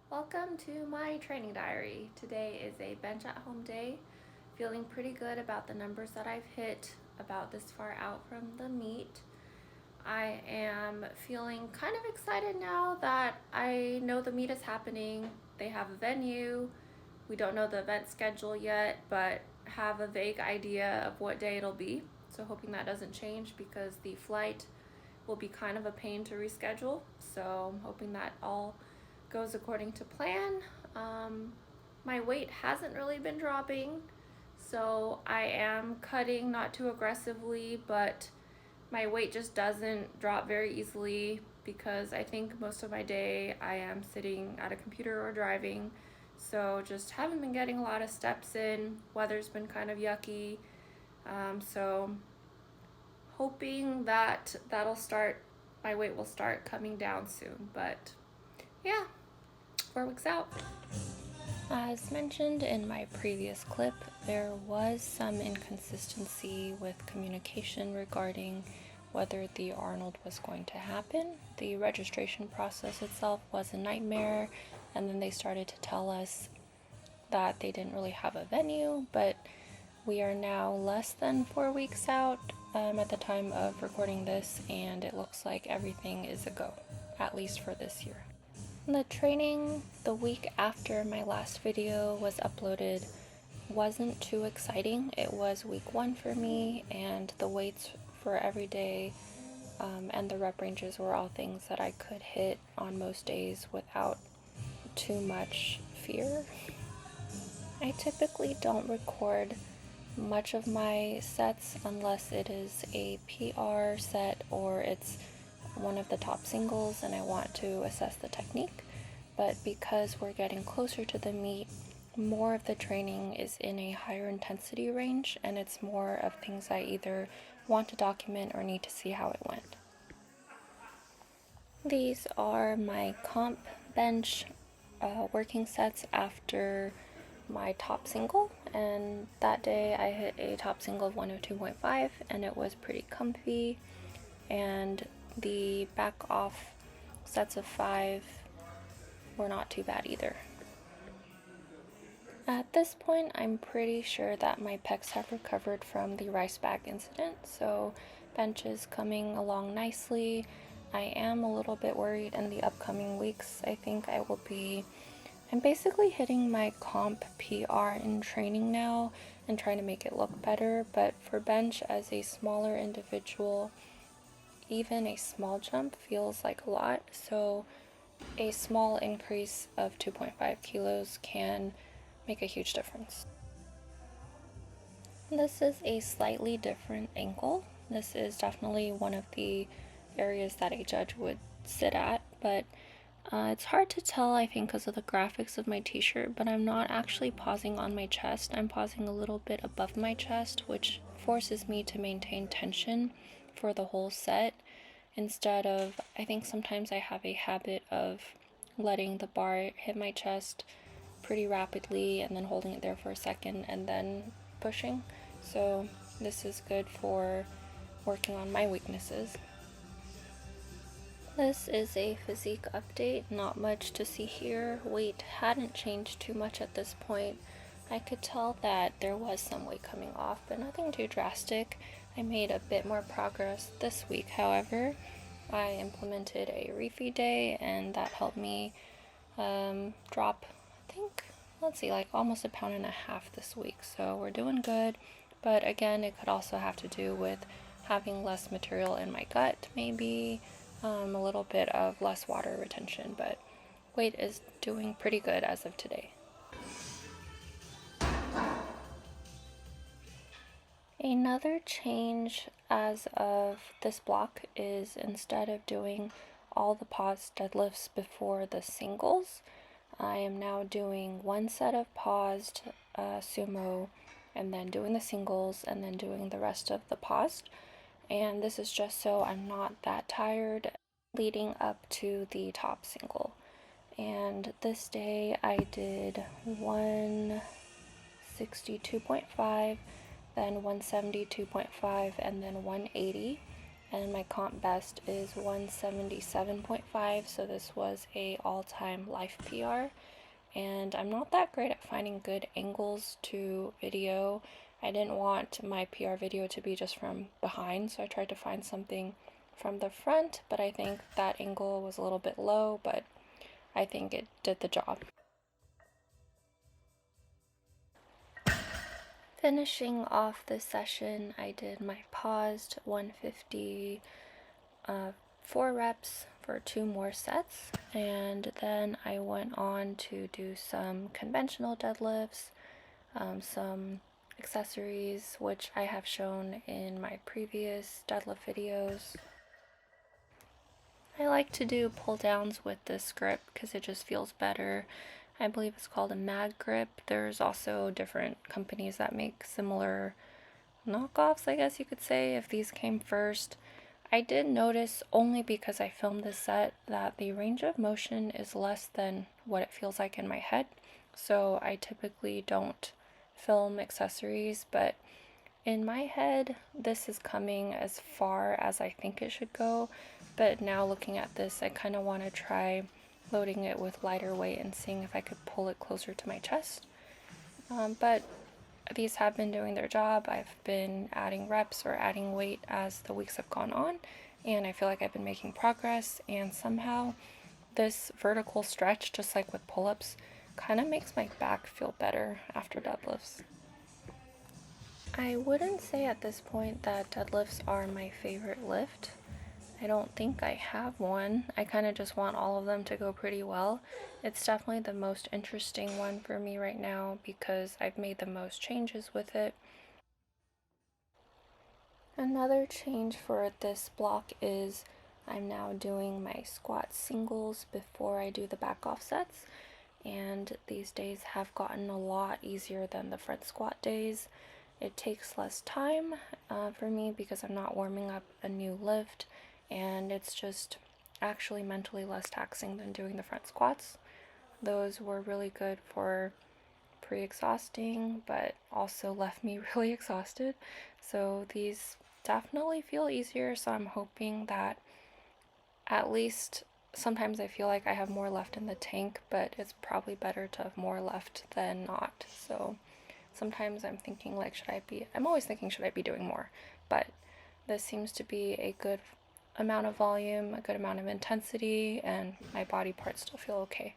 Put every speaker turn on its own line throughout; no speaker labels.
Welcome to my training diary. Today is a bench at home day. Feeling pretty good about the numbers that I've hit about this far out from the meet. I am feeling kind of excited now that I know the meet is happening. They have a venue. We don't know the event schedule yet, but have a vague idea of what day it'll be. So hoping that doesn't change because the flight will be kind of a pain to reschedule. So I'm hoping that all goes according to plan. My weight hasn't really been dropping, so I am cutting not too aggressively, but my weight just doesn't drop very easily because I think most of my day I am sitting at a computer or driving, so just haven't been getting a lot of steps in. Weather's been kind of yucky, so hoping that my weight will start coming down soon, but yeah, 4 weeks out. As mentioned in my previous clip, there was some inconsistency with communication regarding whether the Arnold was going to happen. The registration process itself was a nightmare, and then they started to tell us that they didn't really have a venue, but we are now less than 4 weeks out at the time of recording this, and it looks like everything is a go, at least for this year. The training the week after my last video was uploaded wasn't too exciting. It was week 1 for me, and the weights for every day and the rep ranges were all things that I could hit on most days without too much fear. I typically don't record much of my sets unless it is a PR set or it's one of the top singles and I want to assess the technique. But because we're getting closer to the meet, more of the training is in a higher intensity range, and it's more of things I either want to document or need to see how it went. These are my comp bench working sets after my top single, and that day I hit a top single of 102.5 and it was pretty comfy, and the back off sets of 5 were not too bad either. At this point, I'm pretty sure that my pecs have recovered from the rice bag incident, so bench is coming along nicely. I am a little bit worried in the upcoming weeks. I think I'm basically hitting my comp PR in training now and trying to make it look better, but for bench as a smaller individual, even a small jump feels like a lot, so a small increase of 2.5 kilos can make a huge difference. This is a slightly different angle. This is definitely one of the areas that a judge would sit at, but it's hard to tell, I think, because of the graphics of my t-shirt, but I'm not actually pausing on my chest. I'm pausing a little bit above my chest, which forces me to maintain tension for the whole set, instead of, I think sometimes I have a habit of letting the bar hit my chest pretty rapidly and then holding it there for a second and then pushing. So this is good for working on my weaknesses. This is a physique update, not much to see here. Weight hadn't changed too much at this point. I could tell that there was some weight coming off, but nothing too drastic. I made a bit more progress this week, however. I implemented a refeed day, and that helped me drop, I think, like almost 1.5 pounds this week. So we're doing good, but again, it could also have to do with having less material in my gut, maybe a little bit of less water retention, but weight is doing pretty good as of today. Another change as of this block is, instead of doing all the pause deadlifts before the singles, I am now doing 1 set of paused sumo and then doing the singles and then doing the rest of the paused. And this is just so I'm not that tired leading up to the top single. And this day I did 162.5, then 172.5, and then 180. and my comp best is 177.5, so this was a all-time life PR. And I'm not that great at finding good angles to video. I didn't want my PR video to be just from behind, so I tried to find something from the front, but I think that angle was a little bit low, but I think it did the job. Finishing off this session, I did my paused 150 4 reps for 2 more sets, and then I went on to do some conventional deadlifts, some accessories, which I have shown in my previous deadlift videos. I like to do pull downs with this grip because it just feels better. I believe it's called a mag grip. There's also different companies that make similar knockoffs, I guess you could say, if these came first. I did notice, only because I filmed this set, that the range of motion is less than what it feels like in my head. So I typically don't film accessories, but in my head, this is coming as far as I think it should go. But now looking at this, I kind of want to try loading it with lighter weight and seeing if I could pull it closer to my chest. But these have been doing their job. I've been adding reps or adding weight as the weeks have gone on, and I feel like I've been making progress, and somehow this vertical stretch, just like with pull-ups, kind of makes my back feel better after deadlifts. I wouldn't say at this point that deadlifts are my favorite lift. I don't think I have one. I kind of just want all of them to go pretty well. It's definitely the most interesting one for me right now because I've made the most changes with it. Another change for this block is I'm now doing my squat singles before I do the back offsets, and these days have gotten a lot easier than the front squat days. It takes less time for me because I'm not warming up a new lift, and it's just actually mentally less taxing than doing the front squats. Those were really good for pre-exhausting, but also left me really exhausted. So these definitely feel easier, so I'm hoping that at least sometimes I feel like I have more left in the tank, but it's probably better to have more left than not. So sometimes I'm thinking like, I'm always thinking, should I be doing more? But this seems to be a good amount of volume, a good amount of intensity, and my body parts still feel okay.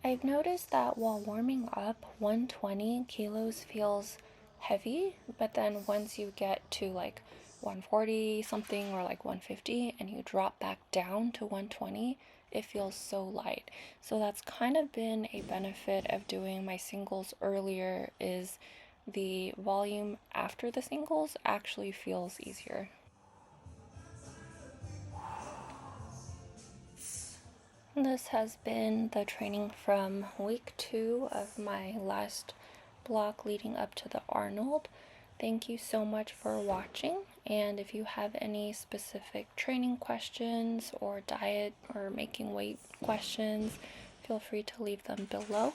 I've noticed that while warming up, 120 kilos feels heavy, but then once you get to like 140 something or like 150 and you drop back down to 120, it feels so light. So that's kind of been a benefit of doing my singles earlier, is the volume after the singles actually feels easier. This has been the training from week 2 of my last block leading up to the Arnold. Thank you so much for watching, and if you have any specific training questions or diet or making weight questions, feel free to leave them below.